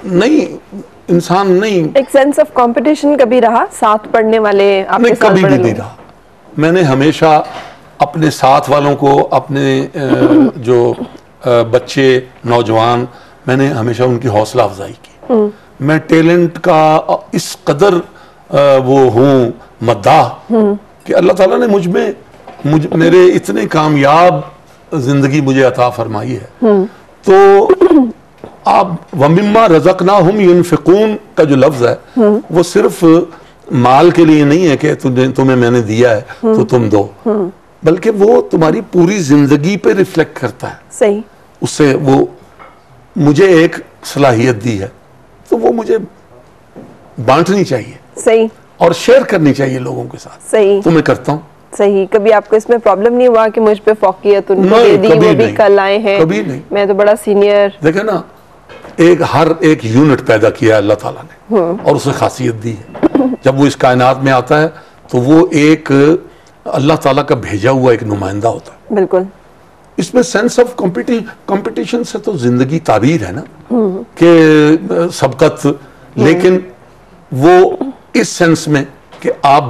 نہیں انسان نہیں. ایک سینس آف کمپٹیشن کبھی رہا ساتھ پڑھنے والے آپ کے ساتھ؟ کبھی بھی نہیں رہا. میں نے ہمیشہ اپنے ساتھ والوں کو، اپنے جو بچے نوجوان، میں نے ہمیشہ ان کی حوصلہ افزائی کی. میں ٹیلنٹ کا اس قدر وہ ہوں مداح کہ اللہ تعالیٰ نے میرے اتنے کامیاب زندگی مجھے عطا فرمائی ہے. تو آپ وَمِمَّا رَزَقْنَاهُمْ يُنْفِقُونَ کا جو لفظ ہے وہ صرف مال کے لیے نہیں ہے کہ تمہیں میں نے دیا ہے تو تم دو، بلکہ وہ تمہاری پوری زندگی پہ ریفلیکٹ کرتا ہے. صحیح. اس سے وہ مجھے ایک صلاحیت دی ہے تو وہ مجھے بانٹنی چاہیے. صحیح. اور شیئر کرنی چاہیے لوگوں کے ساتھ. صحیح. تو میں کرتا ہوں. صحیح. کبھی آپ کو اس میں پرابلم نہیں ہوا کہ مجھ پہ فوقیت ان کو دے دی، وہ بھی کل آئے ہیں، کبھی نہیں. میں تو بڑا سینئر. دیکھیں نا، ہر ایک یونٹ پیدا کیا ہے اللہ تعالیٰ نے اور اسے خاصیت دی ہے. جب وہ اس کائنات میں آتا ہے تو وہ ایک اللہ تعالیٰ کا بھیجا ہوا ایک نمائندہ ہوتا ہے. بالکل. اس میں سینس آف کمپٹیشن سے تو زندگی تعبیر ہے نا کہ سبقت، لیکن وہ اس سینس میں کہ آپ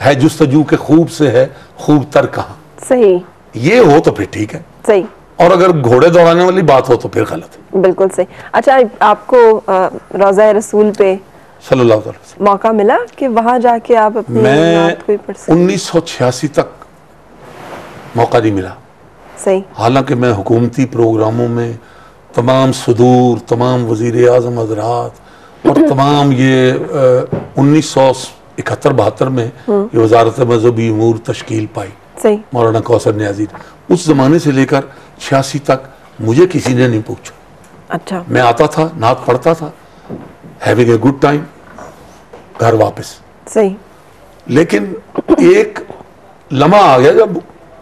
ہے جستجو کے خوب سے ہے خوب تر کہاں. صحیح. یہ ہو تو پھر ٹھیک ہے. صحیح. اور اگر گھوڑے دوڑانے والی بات ہو تو پھر غلط ہے. بالکل صحیح. اچھا، آپ کو روضہ رسول پہ صلی اللہ علیہ وسلم موقع ملا کہ وہاں جا کے آپ اپنی نعت کوئی پڑھ سکیں؟ 1986 تک موقع نہیں ملا. صحیح. حالانکہ میں حکومتی پروگراموں میں تمام صدور، تمام وزیر اعظم حضرات اور تمام یہ 1971-72 میں یہ وزارت مذہبی امور تشکیل پائی. صحیح. مولانا کوثر نیازی، اس زمانے سے لے کر 86 تک مجھے کسی نے نہیں پوچھا. اچھا. میں آتا تھا، نعت پڑھتا تھا، ہیونگ اے گڈ ٹائم، گھر واپس. صحیح. لیکن ایک لمحہ آ گیا جب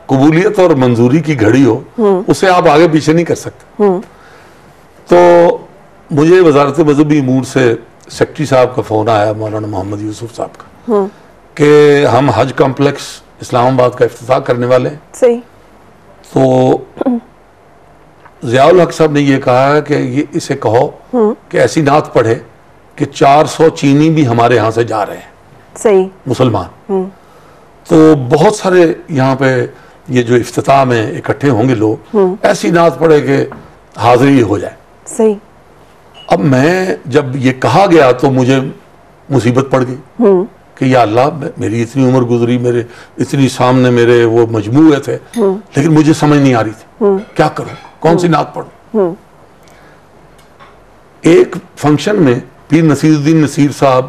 قبولیت اور منظوری کی گھڑی ہو، اسے آپ آگے پیچھے نہیں کر سکتے. تو مجھے وزارت مذہبی امور سے سیکٹری صاحب کا فون آیا، مولانا محمد یوسف صاحب کا، کہ ہم حج کمپلیکس اسلام آباد کا افتتاح کرنے والے ہیں. صحیح. تو ضیاء الحق صاحب نے یہ کہا کہ اسے کہو کہ ایسی نعت پڑھے کہ 400 چینی بھی ہمارے ہاں سے جا رہے ہیں. صحیح. مسلمان. تو بہت سارے یہاں پہ یہ جو افتتاح میں اکٹھے ہوں گے لوگ، ایسی نعت پڑھے کہ حاضری ہو جائے. صحیح. اب میں جب یہ کہا گیا تو مجھے مصیبت پڑ گئی کہ یا اللہ، میری اتنی عمر گزری، میرے اتنی سامنے میرے وہ مجموعے تھے، لیکن مجھے سمجھ نہیں آ رہی تھی کیا کروں، کون سی نعت پڑھوں. ایک فنکشن میں پیر نصیر الدین نصیر صاحب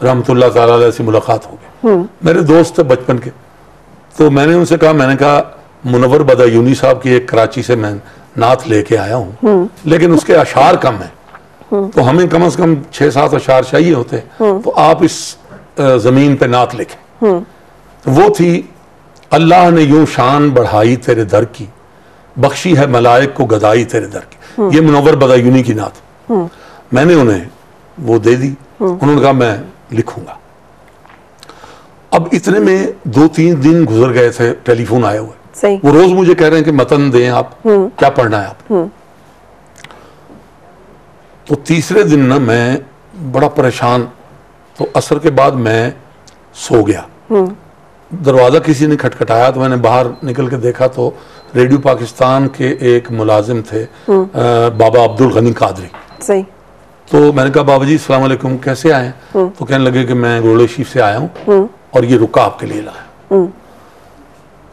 رحمۃ اللہ تعالی علیہ سے ملاقات ہو گئی. میرے دوست تھے بچپن کے. تو میں نے ان سے کہا منور بدایونی صاحب کی ایک کراچی سے میں نعت لے کے آیا ہوں، لیکن اس کے اشعار کم ہیں، تو ہمیں کم از کم 6-7 اشعار چاہیے ہوتے ہیں، تو آپ اس زمین پہ نعت لکھیں. وہ تھی: اللہ نے یوں شان بڑھائی تیرے در کی، بخشی ہے ملائک کو گدائی تیرے در کی. یہ منور بدایونی کی نعت. میں نے انہیں وہ دے دی. انہوں نے کہا میں لکھوں گا. اب اتنے میں 2-3 دن گزر گئے تھے، ٹیلی فون آئے ہوئے. وہ روز مجھے کہہ رہے ہیں کہ متن دیں آپ، کیا پڑھنا ہے آپ. تو تیسرے دن نا میں بڑا پریشان، تو عصر کے بعد میں سو گیا. دروازہ کسی نے کھٹکھٹایا تو میں نے باہر نکل کے دیکھا تو ریڈیو پاکستان کے ایک ملازم تھے، بابا عبدالغنی قادری. صحیح. تو میں نے کہا بابا جی السلام علیکم، کیسے آئے ہیں؟ تو کہنے لگے کہ میں گولڑے شریف سے آیا ہوں اور یہ رکا آپ کے لیے لایا.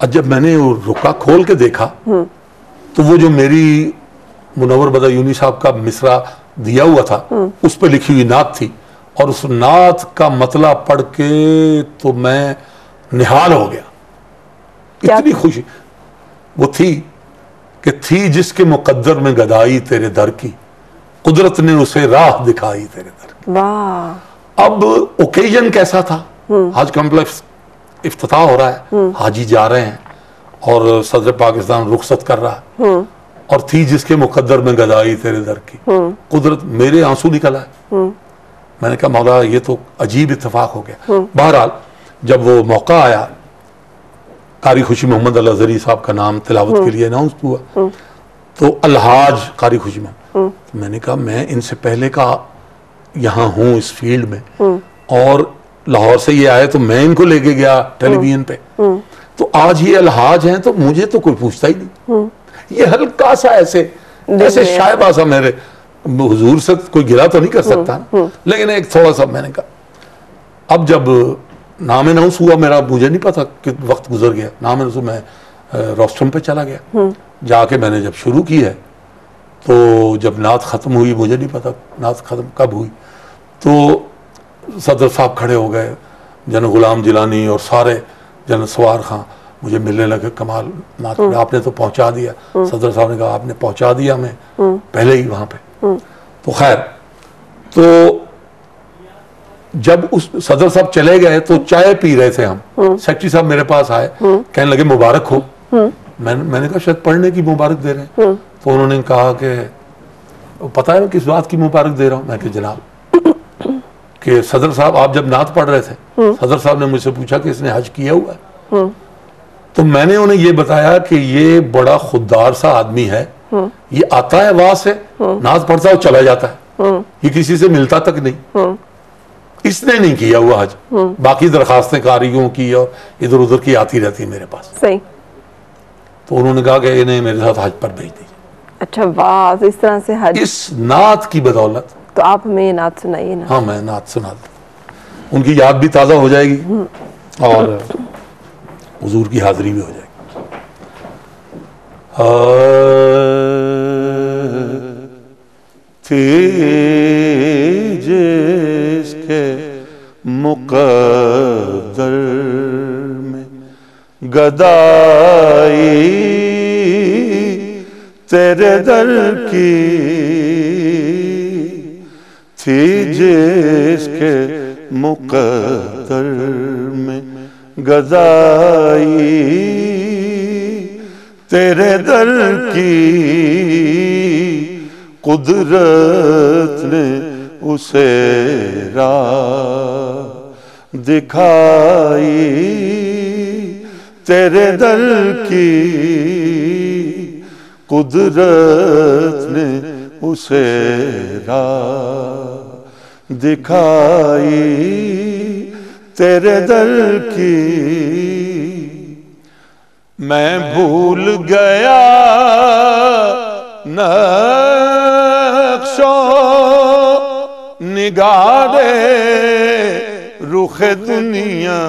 جب میں نے وہ رکا کھول کے دیکھا تو وہ جو میری منور بدایونی صاحب کا مصرع دیا ہوا تھا اس پہ لکھی ہوئی نعت تھی، اور اس نعت کا مطلع پڑھ کے تو میں نہال ہو گیا. اتنی خوشی وہ تھی کہ تھی جس کے مقدر میں گدائی تیرے در کی، قدرت نے اسے راہ دکھائی تیرے در کی. اب اوکیجن کیسا تھا؟ حج کمپلیکس افتتاح ہو رہا ہے، حاجی جا رہے ہیں اور صدر پاکستان رخصت کر رہا ہے، اور تھی جس کے مقدر میں گدائی تیرے در کی، قدرت. میرے آنسو نکل آئے. میں نے کہا مولا یہ تو عجیب اتفاق ہو گیا. بہرحال جب وہ موقع آیا، قاری خوشی محمد الازہری صاحب کا نام تلاوت کے لیے اناؤنس ہوا، تو الحاج قاری خوشی محمد میں نے کہا میں ان سے پہلے کا یہاں ہوں اس فیلڈ میں، اور لاہور سے یہ آئے تو میں ان کو لے کے گیا ٹیلی ویژن پہ، تو آج یہ الحاج ہیں تو مجھے تو کوئی پوچھتا ہی نہیں. یہ ہلکا سا ایسے شائبہ سا میرے حضور سے کوئی گرا تو نہیں کر سکتا، لیکن ایک تھوڑا سا میں نے کہا. اب جب نام اناؤنس ہوا میرا، مجھے نہیں پتا کہ وقت گزر گیا، نام اناؤنس میں روسٹرم پہ چلا گیا، جا کے میں نے جب شروع کی ہے تو جب نعت ختم ہوئی، مجھے نہیں پتا نعت ختم کب ہوئی، تو صدر صاحب کھڑے ہو گئے، جنرل غلام جیلانی اور سارے، جنرل سوار خان مجھے ملنے لگے. کمال نعت آپ نے تو پہنچا دیا. صدر صاحب نے کہا آپ نے پہنچا دیا ہمیں پہلے ہی وہاں پہ. تو خیر، تو جب اس صدر صاحب چلے گئے تو چائے پی رہے تھے ہم، سیکرٹری صاحب میرے پاس آئے، کہنے لگے مبارک ہو. میں نے کہا شاید پڑھنے کی مبارک دے رہے ہیں. تو انہوں نے کہا کہ پتہ ہے کس بات کی مبارک دے رہا ہوں؟ میں کہ جناب کہ صدر صاحب آپ جب نعت پڑھ رہے تھے، صدر صاحب نے مجھ سے پوچھا کہ اس نے حج کیا ہوا ہے. تو میں نے انہیں یہ بتایا کہ یہ بڑا خوددار سا آدمی ہے، یہ آتا ہے وہاں سے نعت پڑھتا ہے اور چلا جاتا ہے، یہ کسی سے ملتا تک نہیں. اس نے نہیں کیا ہوا حج، باقی درخواستیں کاریوں کی اور ادھر ادھر کی آتی رہتی ہیں میرے پاس. صحیح. تو انہوں نے کہا کہ انہیں میرے ساتھ حج پر بھیج دیجیے. اچھا واہ، اس طرح سے حج. اس نعت کی بدولت. تو آپ ہمیں یہ نعت سنائیے نا. ہاں میں نعت سنا دوں، ان کی یاد بھی تازہ ہو جائے گی اور حضور کی حاضری بھی ہو جائے گی. تھی جس کے مقدر میں گدائی تیرے در کی، تھی جس کے مقدر میں گدائی تیرے در کی، قدرت نے اسے راہ دکھائی تیرے در کی، قدرت نے اسے راہ دکھائی تیرے در کی. میں بھول گیا نقش و نگار رخ دنیا،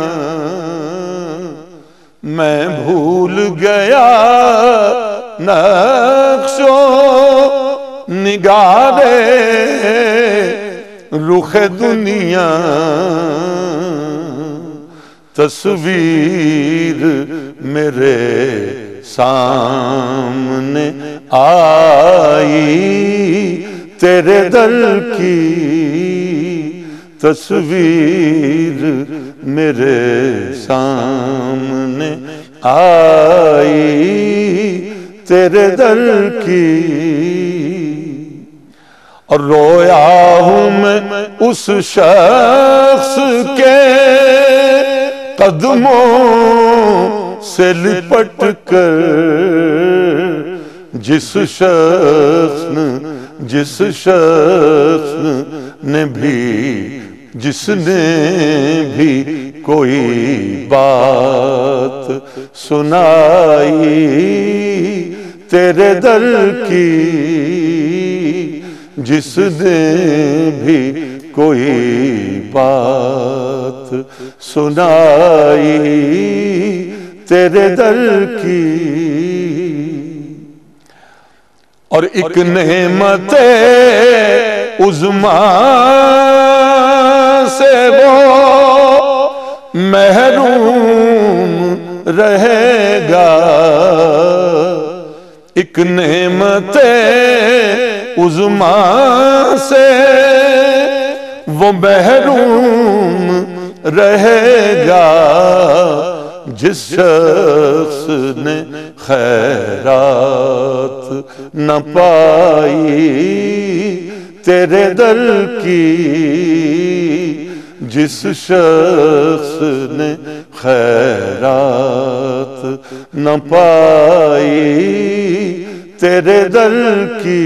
میں بھول گیا نقش و نگار رخ دنیا، تصویر میرے سامنے آئی تیرے در کی، تصویر میرے سامنے آئی تیرے در کی. اور رویا ہوں میں اس شخص کے قدموں سے لپٹ کر، جس شخص نے بھی کوئی بات سنائی تیرے در کی، جس نے بھی کوئی بات سنائی تیرے در کی. اور ایک نعمت عظمیٰ سے وہ محروم رہے گا، ایک نعمت عظمیٰ سے وہ محروم رہے گا، جس شخص نے خیرات نہ پائی تیرے در کی، جس شخص نے خیرات نہ پائی تیرے در کی.